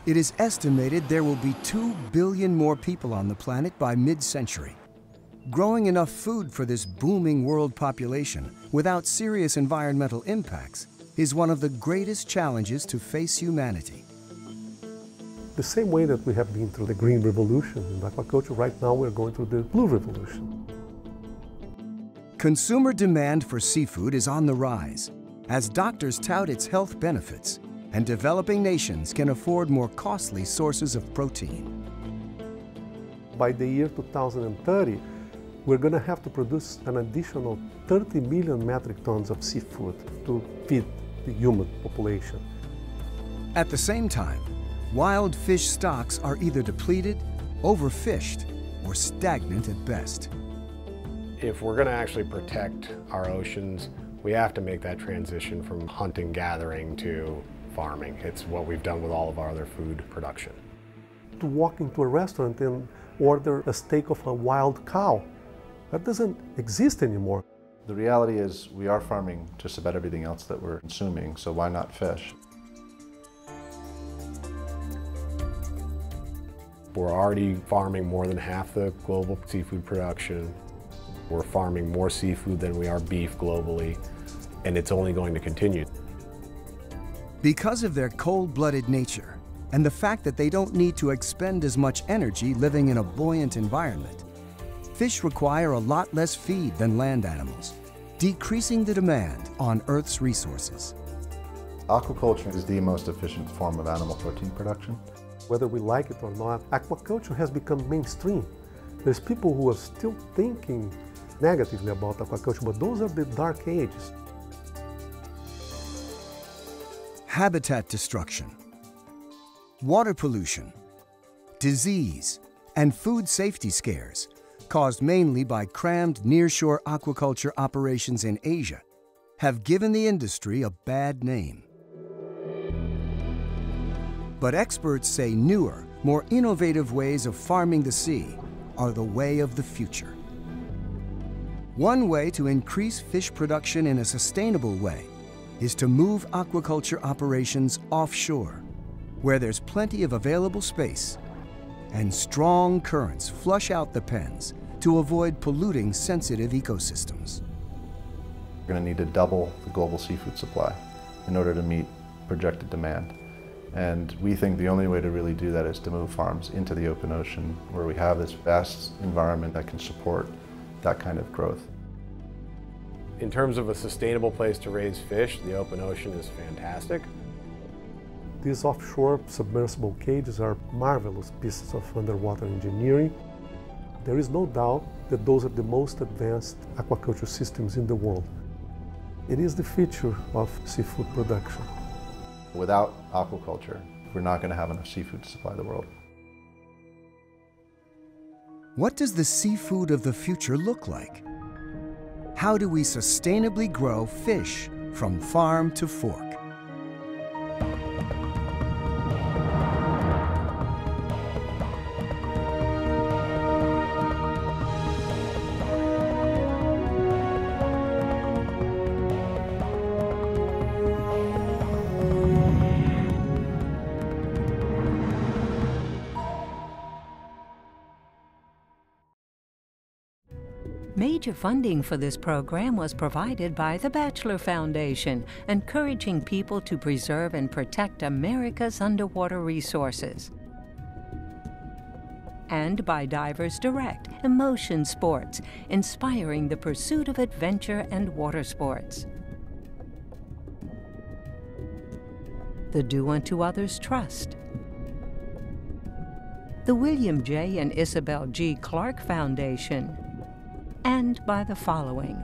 It is estimated there will be 2 billion more people on the planet by mid-century. Growing enough food for this booming world population without serious environmental impacts is one of the greatest challenges to face humanity. The same way that we have been through the green revolution in aquaculture, right now we're going through the blue revolution. Consumer demand for seafood is on the rise as doctors tout its health benefits and developing nations can afford more costly sources of protein. By the year 2030, we're going to have to produce an additional 30 million metric tons of seafood to feed the human population. At the same time, wild fish stocks are either depleted, overfished, or stagnant at best. If we're going to actually protect our oceans, we have to make that transition from hunting, gathering to farming. It's what we've done with all of our other food production. To walk into a restaurant and order a steak of a wild cow, that doesn't exist anymore. The reality is we are farming just about everything else that we're consuming, so why not fish? We're already farming more than half the global seafood production. We're farming more seafood than we are beef globally, and it's only going to continue. Because of their cold-blooded nature and the fact that they don't need to expend as much energy living in a buoyant environment, fish require a lot less feed than land animals, decreasing the demand on Earth's resources. Aquaculture is the most efficient form of animal protein production. Whether we like it or not, aquaculture has become mainstream. There's people who are still thinking negatively about aquaculture, but those are the dark ages. Habitat destruction, water pollution, disease, and food safety scares caused mainly by crammed nearshore aquaculture operations in Asia have given the industry a bad name. But experts say newer, more innovative ways of farming the sea are the way of the future. One way to increase fish production in a sustainable way is to move aquaculture operations offshore, where there's plenty of available space and strong currents flush out the pens to avoid polluting sensitive ecosystems. We're going to need to double the global seafood supply in order to meet projected demand. And we think the only way to really do that is to move farms into the open ocean, where we have this vast environment that can support that kind of growth. In terms of a sustainable place to raise fish, the open ocean is fantastic. These offshore submersible cages are marvelous pieces of underwater engineering. There is no doubt that those are the most advanced aquaculture systems in the world. It is the future of seafood production. Without aquaculture, we're not going to have enough seafood to supply the world. What does the seafood of the future look like? How do we sustainably grow fish from farm to fork? Major funding for this program was provided by the Batchelor Foundation, encouraging people to preserve and protect America's underwater resources. And by Divers Direct, Emotion Sports, inspiring the pursuit of adventure and water sports. The Do Unto Others Trust. The William J. and Isabel G. Clark Foundation. And by the following: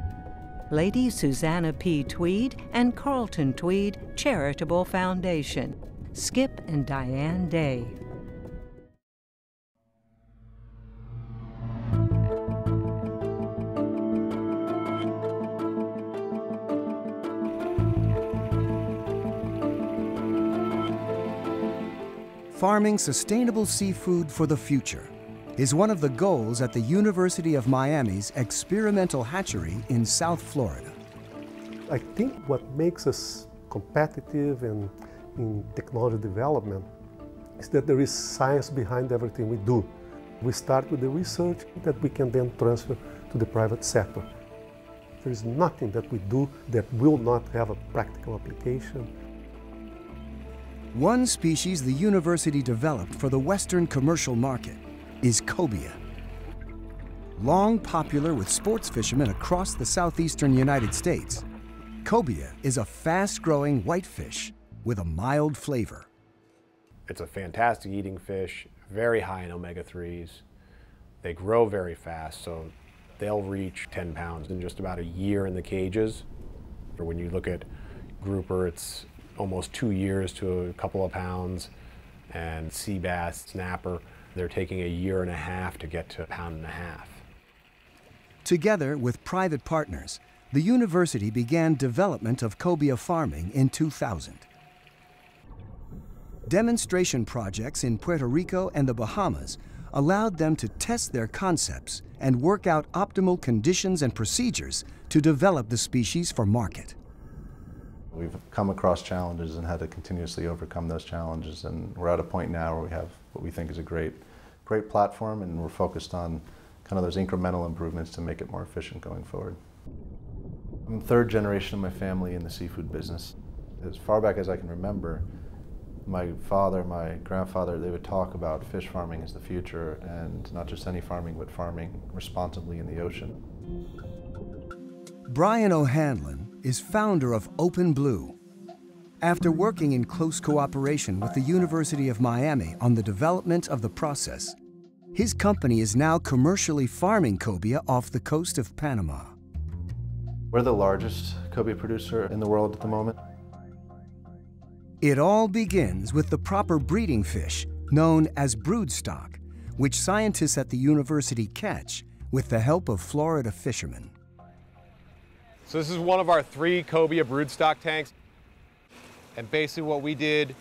Lady Susanna P. Tweed and Carlton Tweed Charitable Foundation, Skip and Diane Day. Farming sustainable seafood for the future is one of the goals at the University of Miami's experimental hatchery in South Florida. I think what makes us competitive and in technology development is that there is science behind everything we do. We start with the research that we can then transfer to the private sector. There is nothing that we do that will not have a practical application. One species the university developed for the Western commercial market is cobia. Long popular with sports fishermen across the southeastern United States, cobia is a fast-growing whitefish with a mild flavor. It's a fantastic eating fish, very high in omega-3s. They grow very fast, so they'll reach 10 pounds in just about a year in the cages. Or when you look at grouper, it's almost 2 years to a couple of pounds. And sea bass, snapper, they're taking a year and a half to get to 1.5 pounds. Together with private partners, the university began development of cobia farming in 2000. Demonstration projects in Puerto Rico and the Bahamas allowed them to test their concepts and work out optimal conditions and procedures to develop the species for market. We've come across challenges and had to continuously overcome those challenges, and we're at a point now where we have what we think is a great platform, and we're focused on kind of those incremental improvements to make it more efficient going forward. I'm the third generation of my family in the seafood business. As far back as I can remember, my father, my grandfather, they would talk about fish farming as the future, and not just any farming, but farming responsibly in the ocean. Brian O'Hanlon is founder of Open Blue. After working in close cooperation with the University of Miami on the development of the process, his company is now commercially farming cobia off the coast of Panama. We're the largest cobia producer in the world at the moment. It all begins with the proper breeding fish, known as broodstock, which scientists at the university catch with the help of Florida fishermen. So this is one of our 3 cobia broodstock tanks. And basically what we did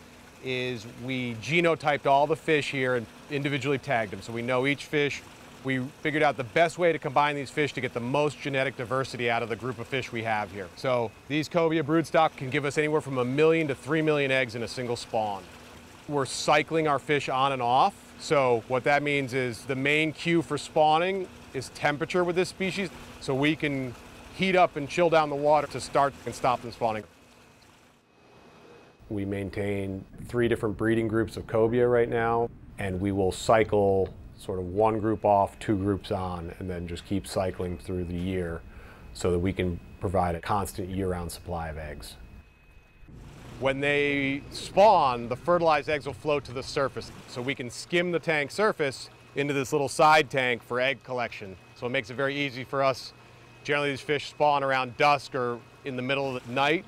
is we genotyped all the fish here and individually tagged them. So we know each fish. We figured out the best way to combine these fish to get the most genetic diversity out of the group of fish we have here. So these cobia broodstock can give us anywhere from 1 million to 3 million eggs in a single spawn. We're cycling our fish on and off. So what that means is the main cue for spawning is temperature with this species. So we can heat up and chill down the water to start and stop them spawning. We maintain 3 different breeding groups of cobia right now, and we will cycle sort of 1 group off, 2 groups on, and then just keep cycling through the year so that we can provide a constant year-round supply of eggs. When they spawn, the fertilized eggs will float to the surface, so we can skim the tank surface into this little side tank for egg collection. So it makes it very easy for us. Generally, these fish spawn around dusk or in the middle of the night,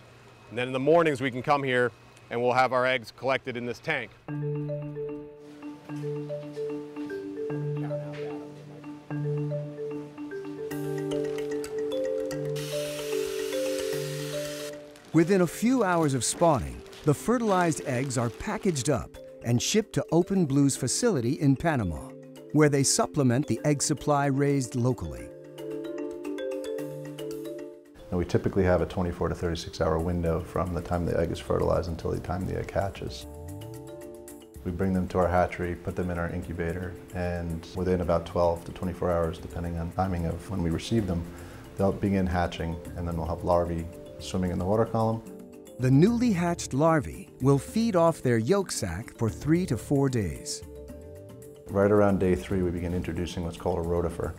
and then in the mornings we can come here and we'll have our eggs collected in this tank. Within a few hours of spawning, the fertilized eggs are packaged up and shipped to Open Blue's facility in Panama, where they supplement the egg supply raised locally. And we typically have a 24 to 36 hour window from the time the egg is fertilized until the time the egg hatches. We bring them to our hatchery, put them in our incubator, and within about 12 to 24 hours, depending on timing of when we receive them, they'll begin hatching, and then we'll have larvae swimming in the water column. The newly hatched larvae will feed off their yolk sac for 3 to 4 days. Right around day 3, we begin introducing what's called a rotifer.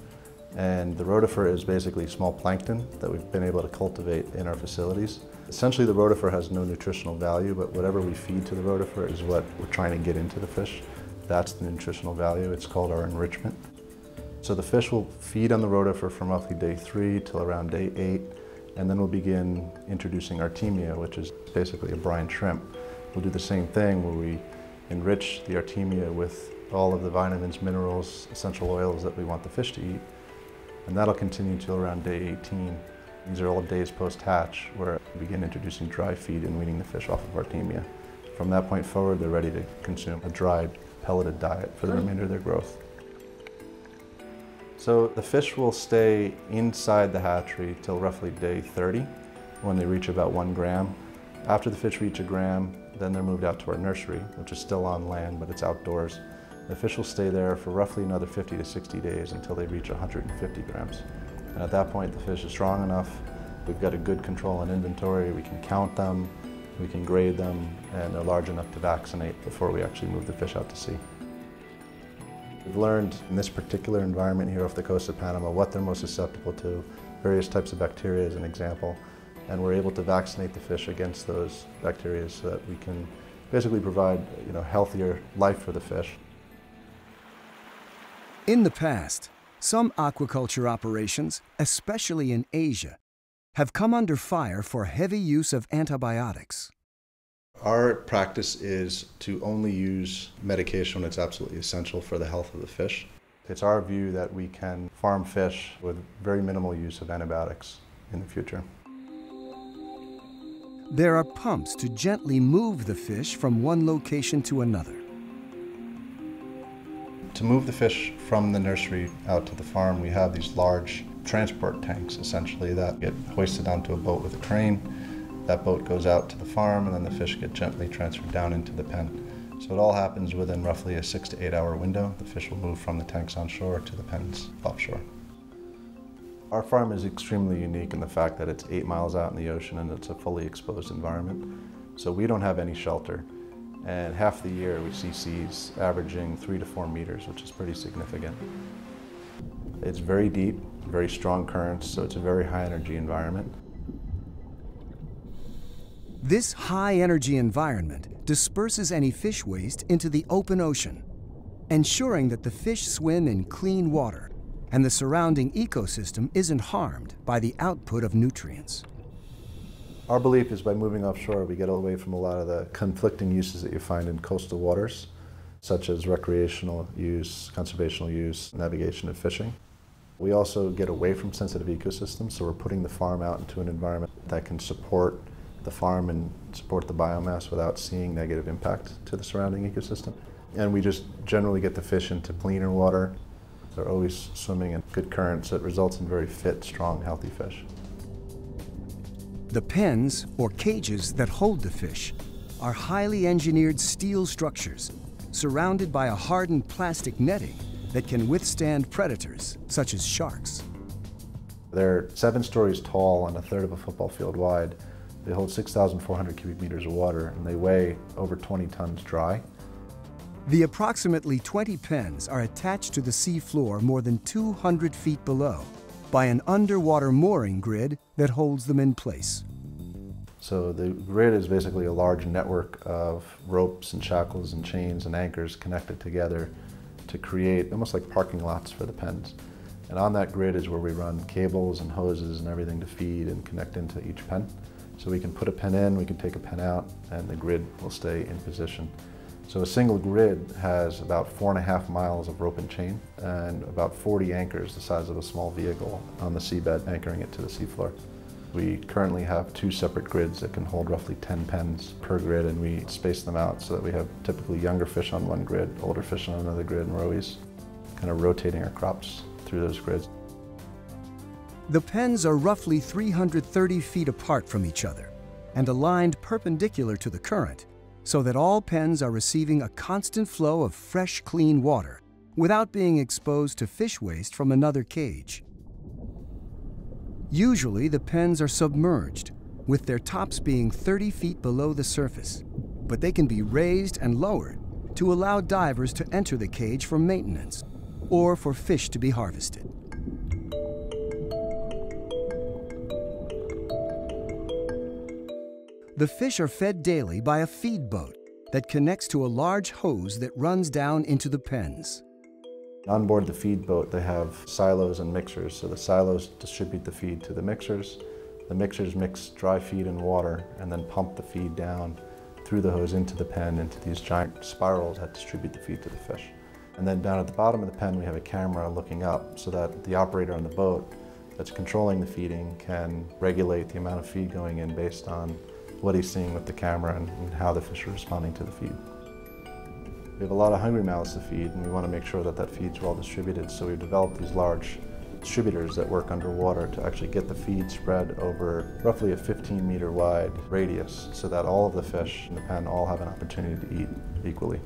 And the rotifer is basically small plankton that we've been able to cultivate in our facilities. Essentially, the rotifer has no nutritional value, but whatever we feed to the rotifer is what we're trying to get into the fish. That's the nutritional value. It's called our enrichment. So the fish will feed on the rotifer from roughly day 3 till around day 8, and then we'll begin introducing Artemia, which is basically a brine shrimp. We'll do the same thing where we enrich the Artemia with all of the vitamins, minerals, essential oils that we want the fish to eat. And that'll continue till around day 18. These are all days post-hatch where we begin introducing dry feed and weaning the fish off of Artemia. From that point forward, they're ready to consume a dried, pelleted diet for the remainder of their growth. So the fish will stay inside the hatchery till roughly day 30 when they reach about 1 gram. After the fish reach a gram, then they're moved out to our nursery, which is still on land, but it's outdoors. The fish will stay there for roughly another 50 to 60 days until they reach 150 grams. And at that point, the fish is strong enough. We've got a good control and inventory. We can count them, we can grade them, and they're large enough to vaccinate before we actually move the fish out to sea. We've learned in this particular environment here off the coast of Panama what they're most susceptible to, various types of bacteria as an example, and we're able to vaccinate the fish against those bacteria so that we can basically provide healthier life for the fish. In the past, some aquaculture operations, especially in Asia, have come under fire for heavy use of antibiotics. Our practice is to only use medication when it's absolutely essential for the health of the fish. It's our view that we can farm fish with very minimal use of antibiotics in the future. There are pumps to gently move the fish from one location to another. To move the fish from the nursery out to the farm, we have these large transport tanks, essentially, that get hoisted onto a boat with a crane. That boat goes out to the farm, and then the fish get gently transferred down into the pen. So it all happens within roughly a 6 to 8 hour window. The fish will move from the tanks on shore to the pens offshore. Our farm is extremely unique in the fact that it's 8 miles out in the ocean and it's a fully exposed environment. So we don't have any shelter. And half the year we see seas averaging 3 to 4 meters, which is pretty significant. It's very deep, very strong currents, so it's a very high energy environment. This high energy environment disperses any fish waste into the open ocean, ensuring that the fish swim in clean water and the surrounding ecosystem isn't harmed by the output of nutrients. Our belief is by moving offshore, we get away from a lot of the conflicting uses that you find in coastal waters, such as recreational use, conservational use, navigation and fishing. We also get away from sensitive ecosystems, so we're putting the farm out into an environment that can support the farm and support the biomass without seeing negative impact to the surrounding ecosystem. And we just generally get the fish into cleaner water. They're always swimming in good currents. It results in very fit, strong, healthy fish. The pens, or cages that hold the fish, are highly engineered steel structures surrounded by a hardened plastic netting that can withstand predators, such as sharks. They're 7 stories tall and a third of a football field wide. They hold 6,400 cubic meters of water, and they weigh over 20 tons dry. The approximately 20 pens are attached to the sea floor more than 200 feet below by an underwater mooring grid that holds them in place. So the grid is basically a large network of ropes and shackles and chains and anchors connected together to create almost like parking lots for the pens. And on that grid is where we run cables and hoses and everything to feed and connect into each pen. So we can put a pen in, we can take a pen out, and the grid will stay in position. So a single grid has about 4.5 miles of rope and chain and about 40 anchors the size of a small vehicle on the seabed anchoring it to the seafloor. We currently have 2 separate grids that can hold roughly 10 pens per grid, and we space them out so that we have typically younger fish on one grid, older fish on another grid, and we're always kind of rotating our crops through those grids. The pens are roughly 330 feet apart from each other and aligned perpendicular to the current, so that all pens are receiving a constant flow of fresh, clean water without being exposed to fish waste from another cage. Usually, the pens are submerged, with their tops being 30 feet below the surface, but they can be raised and lowered to allow divers to enter the cage for maintenance or for fish to be harvested. The fish are fed daily by a feed boat that connects to a large hose that runs down into the pens. On board the feed boat, they have silos and mixers. So the silos distribute the feed to the mixers mix dry feed and water and then pump the feed down through the hose into the pen, into these giant spirals that distribute the feed to the fish. And then down at the bottom of the pen, we have a camera looking up so that the operator on the boat that's controlling the feeding can regulate the amount of feed going in based on what he's seeing with the camera and how the fish are responding to the feed. We have a lot of hungry mouths to feed, and we want to make sure that that feed's well distributed, so we've developed these large distributors that work underwater to actually get the feed spread over roughly a 15-meter wide radius so that all of the fish in the pen all have an opportunity to eat equally.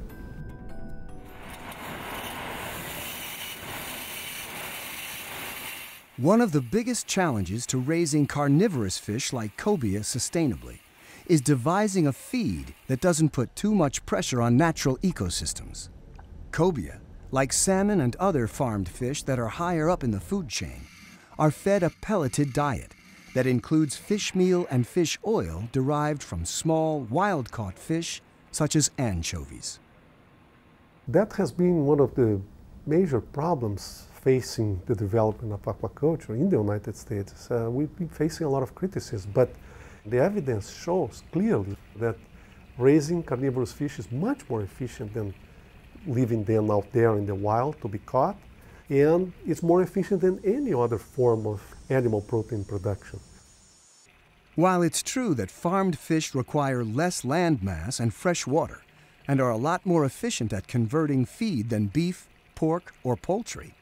One of the biggest challenges to raising carnivorous fish like cobia sustainably is devising a feed that doesn't put too much pressure on natural ecosystems. Cobia, like salmon and other farmed fish that are higher up in the food chain, are fed a pelleted diet that includes fish meal and fish oil derived from small, wild-caught fish such as anchovies. That has been one of the major problems facing the development of aquaculture in the United States. We've been facing a lot of criticism, but the evidence shows clearly that raising carnivorous fish is much more efficient than leaving them out there in the wild to be caught, and it's more efficient than any other form of animal protein production. While it's true that farmed fish require less land mass and fresh water, and are a lot more efficient at converting feed than beef, pork, or poultry,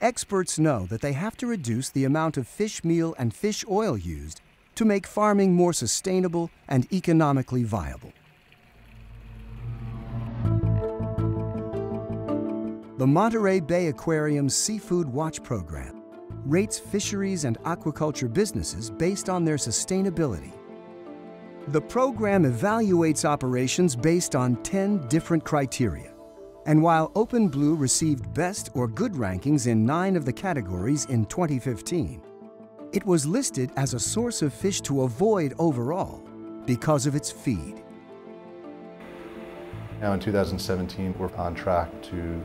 experts know that they have to reduce the amount of fish meal and fish oil used to make farming more sustainable and economically viable. The Monterey Bay Aquarium's Seafood Watch program rates fisheries and aquaculture businesses based on their sustainability. The program evaluates operations based on 10 different criteria. And while OpenBlue received best or good rankings in 9 of the categories in 2015, it was listed as a source of fish to avoid overall because of its feed. Now in 2017, we're on track to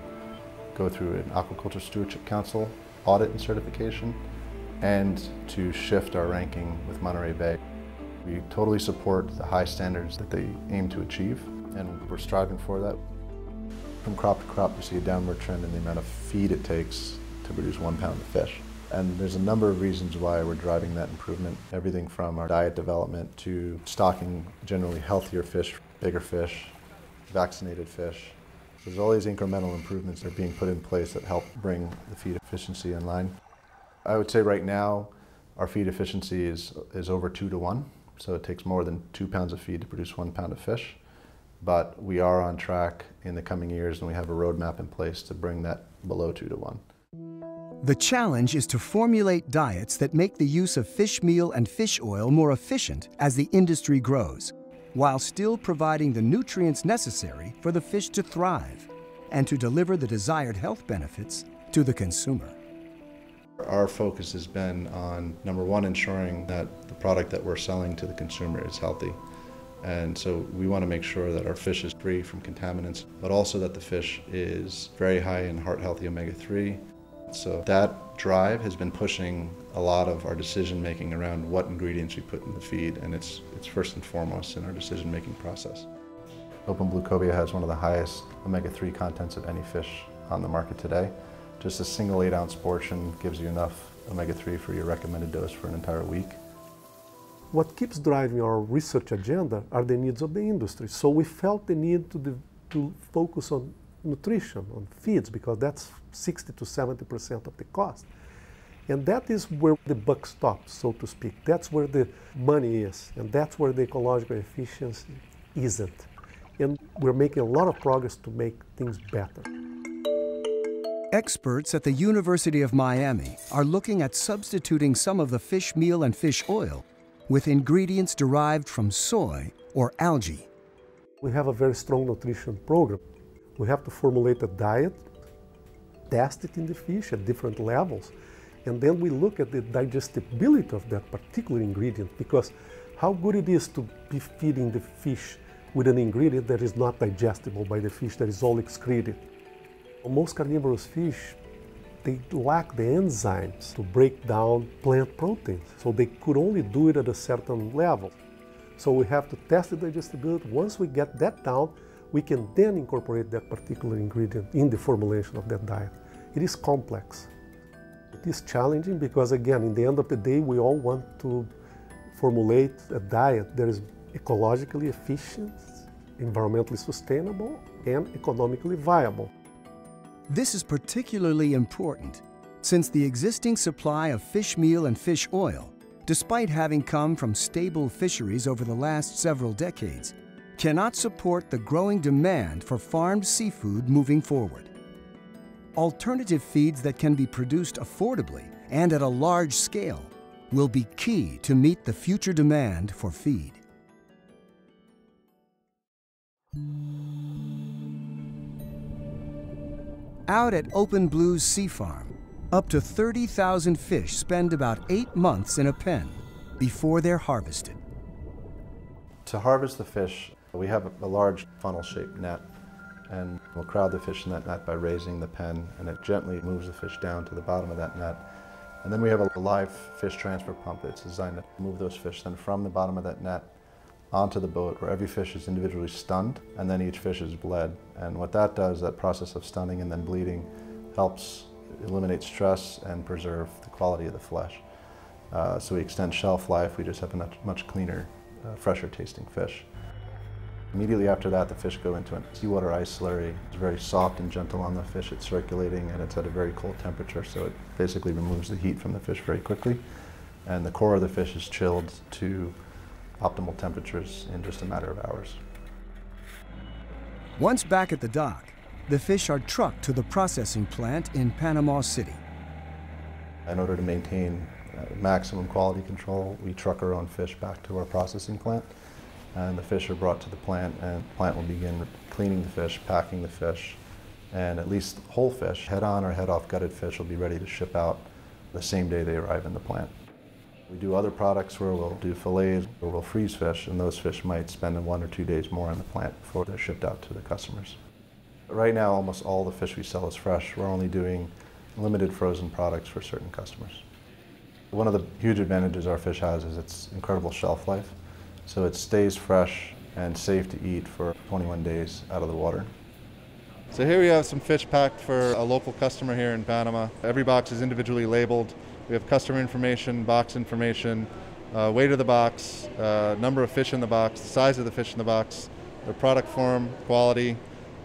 go through an Aquaculture Stewardship Council audit and certification, and to shift our ranking with Monterey Bay. We totally support the high standards that they aim to achieve, and we're striving for that. From crop to crop, we see a downward trend in the amount of feed it takes to produce 1 pound of fish. And there's a number of reasons why we're driving that improvement. Everything from our diet development to stocking generally healthier fish, bigger fish, vaccinated fish. There's all these incremental improvements that are being put in place that help bring the feed efficiency in line. I would say right now our feed efficiency is over 2 to 1. So it takes more than 2 pounds of feed to produce 1 pound of fish. But we are on track in the coming years, and we have a roadmap in place to bring that below 2 to 1. The challenge is to formulate diets that make the use of fish meal and fish oil more efficient as the industry grows, while still providing the nutrients necessary for the fish to thrive and to deliver the desired health benefits to the consumer. Our focus has been on, number one, ensuring that the product that we're selling to the consumer is healthy. And so we want to make sure that our fish is free from contaminants, but also that the fish is very high in heart-healthy omega-3. So that drive has been pushing a lot of our decision-making around what ingredients we put in the feed, and it's first and foremost in our decision-making process. OpenBlue cobia has one of the highest omega-3 contents of any fish on the market today. Just a single 8-ounce portion gives you enough omega-3 for your recommended dose for an entire week. What keeps driving our research agenda are the needs of the industry. So we felt the need to focus on nutrition, on feeds, because that's 60 to 70% of the cost. And that is where the buck stops, so to speak. That's where the money is, and that's where the ecological efficiency isn't. And we're making a lot of progress to make things better. Experts at the University of Miami are looking at substituting some of the fish meal and fish oil with ingredients derived from soy or algae. We have a very strong nutrition program. We have to formulate a diet, test it in the fish at different levels, and then we look at the digestibility of that particular ingredient, because how good it is to be feeding the fish with an ingredient that is not digestible by the fish, that is all excreted. Most carnivorous fish, they lack the enzymes to break down plant proteins, so they could only do it at a certain level. So we have to test the digestibility. Once we get that down, we can then incorporate that particular ingredient in the formulation of that diet. It is complex. It is challenging because, again, in the end of the day, we all want to formulate a diet that is ecologically efficient, environmentally sustainable, and economically viable. This is particularly important since the existing supply of fish meal and fish oil, despite having come from stable fisheries over the last several decades, cannot support the growing demand for farmed seafood moving forward. Alternative feeds that can be produced affordably and at a large scale will be key to meet the future demand for feed. Out at Open Blue's Sea Farm, up to 30,000 fish spend about 8 months in a pen before they're harvested. To harvest the fish, we have a large funnel-shaped net, and we'll crowd the fish in that net by raising the pen, and it gently moves the fish down to the bottom of that net. And then we have a live fish transfer pump that's designed to move those fish then from the bottom of that net onto the boat, where every fish is individually stunned, and then each fish is bled. And what that does, that process of stunning and then bleeding, helps eliminate stress and preserve the quality of the flesh. So we extend shelf life, we just have a much cleaner, fresher tasting fish. Immediately after that, the fish go into a seawater ice slurry. It's very soft and gentle on the fish. It's circulating and it's at a very cold temperature, so it basically removes the heat from the fish very quickly. And the core of the fish is chilled to optimal temperatures in just a matter of hours. Once back at the dock, the fish are trucked to the processing plant in Panama City. In order to maintain maximum quality control, we truck our own fish back to our processing plant. And the fish are brought to the plant, and the plant will begin cleaning the fish, packing the fish, and at least whole fish, head on or head off gutted fish, will be ready to ship out the same day they arrive in the plant. We do other products where we'll do fillets or we'll freeze fish, and those fish might spend 1 or 2 days more in the plant before they're shipped out to the customers. Right now, almost all the fish we sell is fresh. We're only doing limited frozen products for certain customers. One of the huge advantages our fish has is its incredible shelf life. So it stays fresh and safe to eat for 21 days out of the water. So here we have some fish packed for a local customer here in Panama. Every box is individually labeled. We have customer information, box information, weight of the box, number of fish in the box, the size of the fish in the box, their product form, quality,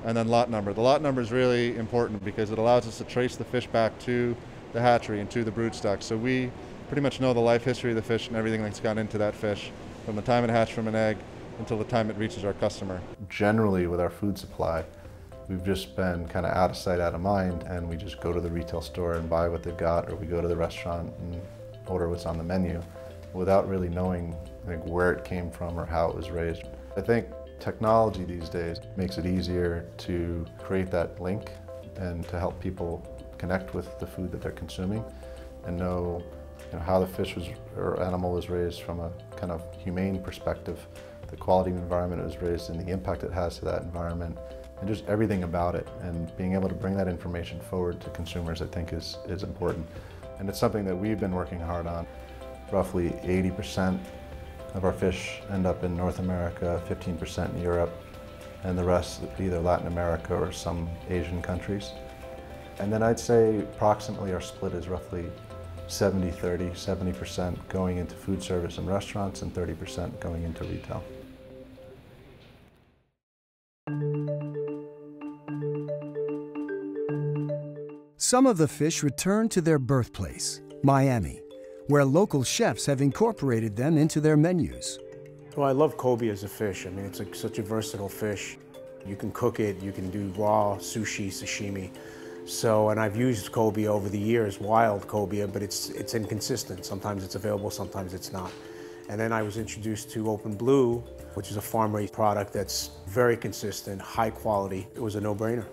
and then lot number. The lot number is really important because it allows us to trace the fish back to the hatchery and to the broodstock. So we pretty much know the life history of the fish and everything that's gone into that fish, from the time it hatched from an egg until the time it reaches our customer. Generally, with our food supply, we've just been kind of out of sight, out of mind, and we just go to the retail store and buy what they've got, or we go to the restaurant and order what's on the menu without really knowing where it came from or how it was raised. I think technology these days makes it easier to create that link and to help people connect with the food that they're consuming and know how the fish or animal was raised from a kind of humane perspective, the quality of environment it was raised in, the impact it has to that environment, and just everything about it. And being able to bring that information forward to consumers, I think, is important. And it's something that we've been working hard on. Roughly 80% of our fish end up in North America, 15% in Europe, and the rest either Latin America or some Asian countries. And then I'd say approximately our split is roughly 70-30, 70% going into food service and restaurants and 30% going into retail. Some of the fish return to their birthplace, Miami, where local chefs have incorporated them into their menus. Well, I love cobia as a fish. I mean, it's such a versatile fish. You can cook it, you can do raw, sushi, sashimi. So, and I've used cobia over the years, wild cobia, but it's inconsistent. Sometimes it's available, sometimes it's not. And then I was introduced to Open Blue, which is a farm-raised product that's very consistent, high quality. It was a no-brainer.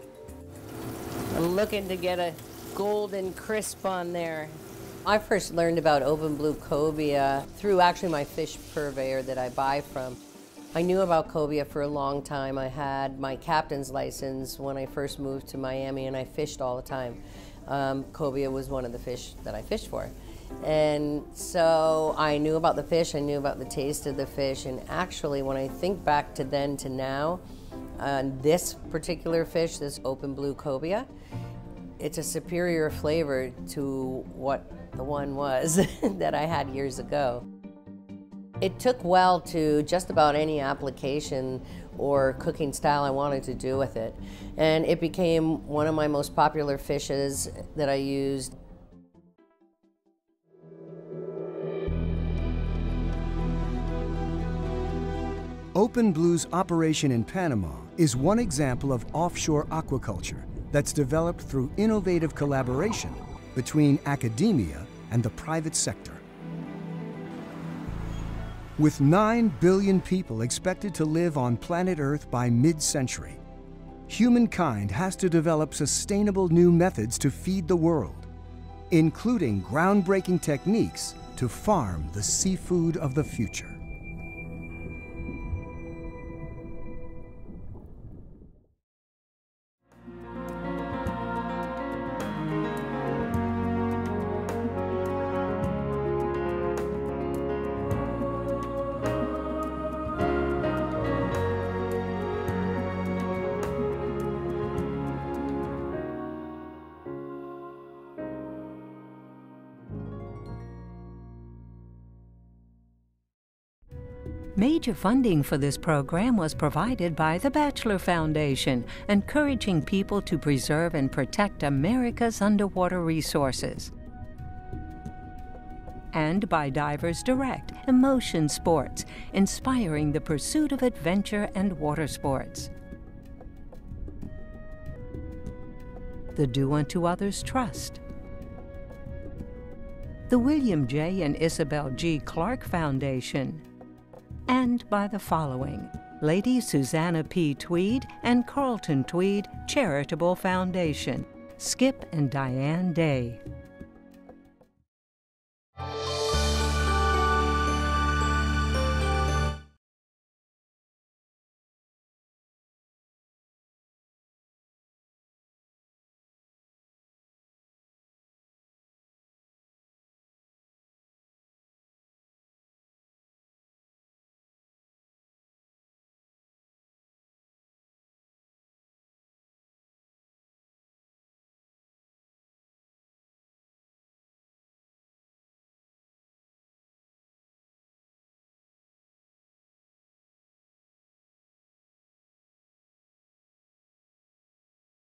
I'm looking to get a golden crisp on there. I first learned about Open Blue cobia through actually my fish purveyor that I buy from. I knew about cobia for a long time. I had my captain's license when I first moved to Miami, and I fished all the time. Cobia was one of the fish that I fished for. And so I knew about the fish, I knew about the taste of the fish, and actually when I think back to then to now, this particular fish, this Open Blue cobia, it's a superior flavor to what the one was that I had years ago. It took well to just about any application or cooking style I wanted to do with it. And it became one of my most popular fishes that I used. OpenBlue's operation in Panama is one example of offshore aquaculture that's developed through innovative collaboration between academia and the private sector. With 9 billion people expected to live on planet Earth by mid-century, humankind has to develop sustainable new methods to feed the world, including groundbreaking techniques to farm the seafood of the future. Major funding for this program was provided by the Batchelor Foundation, encouraging people to preserve and protect America's underwater resources. And by Divers Direct, Emotion Sports, inspiring the pursuit of adventure and water sports. The Do Unto Others Trust. The William J. and Isabel G. Clark Foundation. And by the following: Lady Susanna P. Tweed and Carlton Tweed Charitable Foundation, Skip and Diane Day.